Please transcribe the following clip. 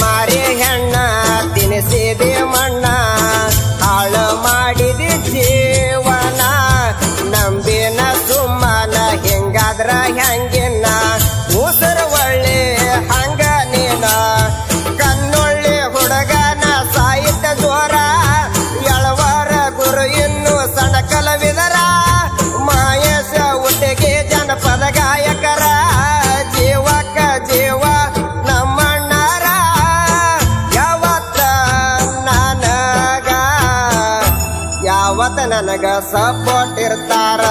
ಮಾರಿ ಹೆಣ್ಣ ತಿನಿಸಿದೆ ಮಣ್ಣ ಹಾಳು ಮಾಡಿದೆ ಜೀವನ ನಂಬಿನ ಸುಮ್ಮನ ಹಿಂಗಾದ್ರ ಹೆಂಗಿನ ಉಸಿರು ಒಳ್ಳೆ ಹಂಗ ನೀನ ಕಣ್ಣೊಳ್ಳೆ ಹುಡುಗನ ಸಾಹಿತ್ಯ ಜೋರ ಎಳವರ ಗುರು ಇನ್ನು ಸಣ್ಣ ಕಲಾವಿದರ ಮಹೇಶ ಉಟ್ಟಿಗೆ ಜನಪದ ಗಾಯಕರ ಜೀವಕ್ಕ ಜೀವ ನಮ್ಮಣ್ಣರ ಯಾವತ್ತ ನನಗ ಸಪೋರ್ಟ್ ಇರ್ತಾರ.